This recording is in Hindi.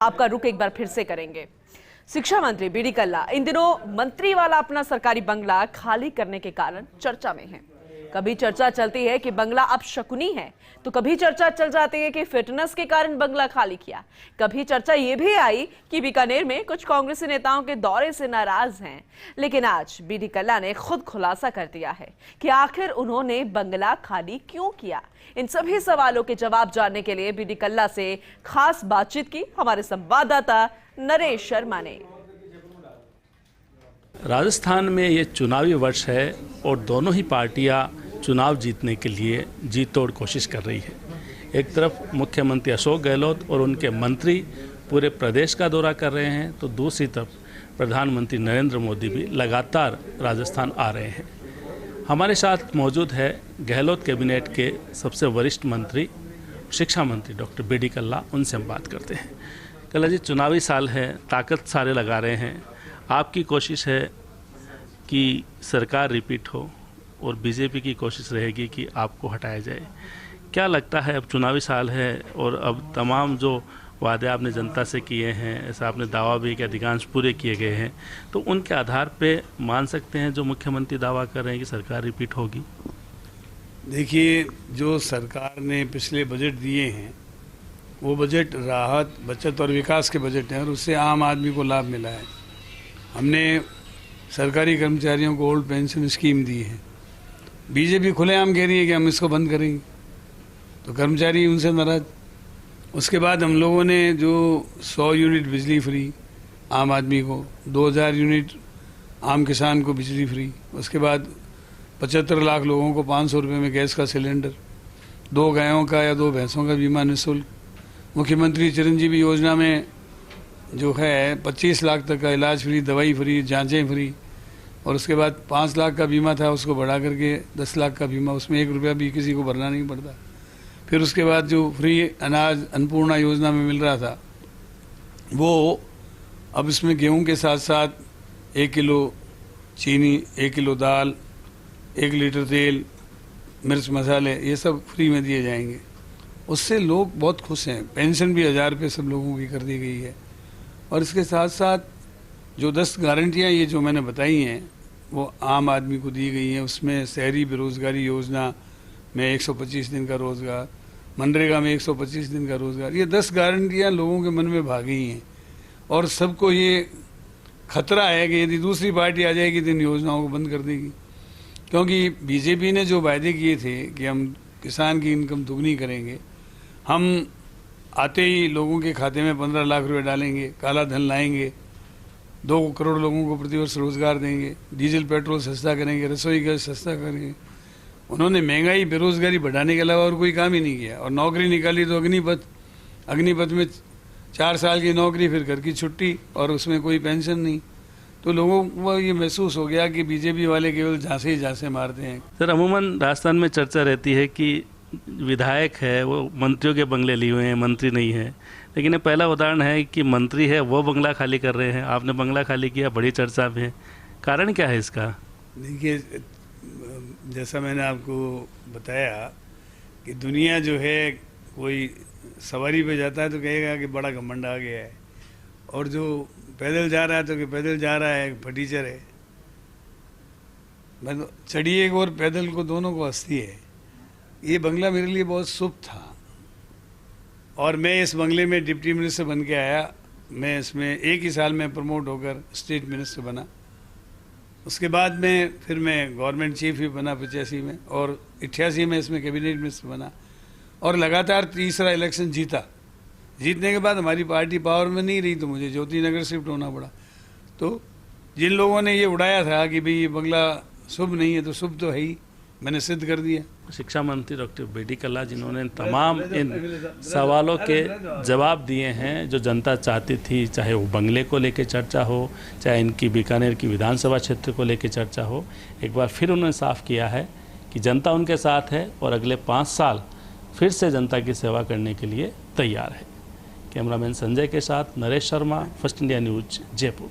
आपका रुख एक बार फिर से करेंगे। शिक्षा मंत्री बीडी कल्ला इन दिनों मंत्री वाला अपना सरकारी बंगला खाली करने के कारण चर्चा में है। कभी चर्चा चलती है कि बंगला अब शकुनी है, तो कभी चर्चा चल जाती है कि फिटनेस के कारण बंगला खाली किया। कभी चर्चा ये भी आई कि बीकानेर में कुछ कांग्रेसी नेताओं के दौरे से नाराज हैं। लेकिन आज बीडी कल्ला ने खुद खुलासा कर दिया है कि आखिर उन्होंने बंगला खाली क्यों किया। इन सभी सवालों के जवाब जानने के लिए बीडी कल्ला से खास बातचीत की हमारे संवाददाता नरेश शर्मा ने। राजस्थान में ये चुनावी वर्ष है और दोनों ही पार्टियां चुनाव जीतने के लिए जी तोड़ कोशिश कर रही है। एक तरफ मुख्यमंत्री अशोक गहलोत और उनके मंत्री पूरे प्रदेश का दौरा कर रहे हैं, तो दूसरी तरफ प्रधानमंत्री नरेंद्र मोदी भी लगातार राजस्थान आ रहे हैं। हमारे साथ मौजूद है गहलोत कैबिनेट के सबसे वरिष्ठ मंत्री शिक्षा मंत्री डॉक्टर बीडी कल्ला। उनसे हम बात करते हैं। कल्ला जी, चुनावी साल है, ताकत सारे लगा रहे हैं। आपकी कोशिश है कि सरकार रिपीट हो और बीजेपी की कोशिश रहेगी कि आपको हटाया जाए। क्या लगता है, अब चुनावी साल है और अब तमाम जो वादे आपने जनता से किए हैं, ऐसा आपने दावा भी कि अधिकांश पूरे किए गए हैं, तो उनके आधार पे मान सकते हैं जो मुख्यमंत्री दावा कर रहे हैं कि सरकार रिपीट होगी? देखिए, जो सरकार ने पिछले बजट दिए हैं वो बजट राहत, बचत और विकास के बजट हैं और उससे आम आदमी को लाभ मिला है। हमने सरकारी कर्मचारियों को ओल्ड पेंशन स्कीम दी है। बीजेपी खुलेआम कह रही है कि हम इसको बंद करेंगे, तो कर्मचारी उनसे नाराज। उसके बाद हम लोगों ने जो 100 यूनिट बिजली फ्री आम आदमी को, 2000 यूनिट आम किसान को बिजली फ्री, उसके बाद 75 लाख लोगों को 500 रुपये में गैस का सिलेंडर, 2 गायों का या 2 भैंसों का बीमा निःशुल्क, मुख्यमंत्री चिरंजीवी योजना में जो है 25 लाख तक का इलाज फ्री, दवाई फ्री, जांचें फ्री, और उसके बाद 5 लाख का बीमा था उसको बढ़ा करके 10 लाख का बीमा, उसमें 1 रुपया भी किसी को भरना नहीं पड़ता। फिर उसके बाद जो फ्री अनाज अन्नपूर्णा योजना में मिल रहा था वो अब इसमें गेहूं के साथ साथ 1 किलो चीनी, 1 किलो दाल, 1 लीटर तेल, मिर्च मसाले, ये सब फ्री में दिए जाएंगे। उससे लोग बहुत खुश हैं। पेंशन भी 1000 रुपये सब लोगों की कर दी गई है। और इसके साथ साथ जो 10 गारंटियाँ ये जो मैंने बताई हैं वो आम आदमी को दी गई हैं। उसमें शहरी बेरोज़गारी योजना में 125 दिन का रोज़गार, मनरेगा में 125 दिन का रोज़गार, ये 10 गारंटियाँ लोगों के मन में भाग गई हैं। और सबको ये खतरा है कि यदि दूसरी पार्टी आ जाएगी तो इन योजनाओं को बंद कर देगी। क्योंकि बीजेपी ने जो वायदे किए थे कि हम किसान की इनकम दुगनी करेंगे, हम आते ही लोगों के खाते में 15 लाख रुपए डालेंगे, काला धन लाएंगे, 2 करोड़ लोगों को प्रतिवर्ष रोजगार देंगे, डीजल पेट्रोल सस्ता करेंगे, रसोई गैस सस्ता करेंगे। उन्होंने महंगाई, बेरोजगारी बढ़ाने के अलावा और कोई काम ही नहीं किया। और नौकरी निकाली तो अग्निपथ में 4 साल की नौकरी, फिर घर की छुट्टी, और उसमें कोई पेंशन नहीं। तो लोगों को ये महसूस हो गया कि बीजेपी वाले केवल झांसे ही झांसे मारते हैं। सर, अमूमन राजस्थान में चर्चा रहती है कि विधायक है वो मंत्रियों के बंगले लिए हुए हैं, मंत्री नहीं है। लेकिन ये पहला उदाहरण है कि मंत्री है वो बंगला खाली कर रहे हैं, आपने बंगला खाली किया, बड़ी चर्चा में है। कारण क्या है इसका? देखिए, जैसा मैंने आपको बताया कि दुनिया जो है, कोई सवारी पे जाता है तो कहेगा कि बड़ा घमंड आ गया है, और जो पैदल जा रहा है तो कि पैदल जा रहा है, फटीचर है। मतलब चढ़िए और पैदल को दोनों को हंसती है। ये बंगला मेरे लिए बहुत शुभ था और मैं इस बंगले में डिप्टी मिनिस्टर बन के आया। मैं इसमें एक ही साल में प्रमोट होकर स्टेट मिनिस्टर बना। उसके बाद में फिर मैं गवर्नमेंट चीफ भी बना 85 में, और 88 में इसमें कैबिनेट मिनिस्टर बना, और लगातार तीसरा इलेक्शन जीता। जीतने के बाद हमारी पार्टी पावर में नहीं रही तो मुझे ज्योति नगर शिफ्ट होना पड़ा। तो जिन लोगों ने ये उड़ाया था कि भाई ये बंगला शुभ नहीं है, तो शुभ तो है ही, मैंने सिद्ध कर दिया। शिक्षा मंत्री डॉक्टर बीडी कल्ला, जिन्होंने तमाम इन सवालों के जवाब दिए हैं जो जनता चाहती थी, चाहे वो बंगले को लेकर चर्चा हो, चाहे इनकी बीकानेर की विधानसभा क्षेत्र को लेकर चर्चा हो, एक बार फिर उन्होंने साफ किया है कि जनता उनके साथ है और अगले 5 साल फिर से जनता की सेवा करने के लिए तैयार है। कैमरामैन संजय के साथ Naresh Sharma, first India news, Jaipur.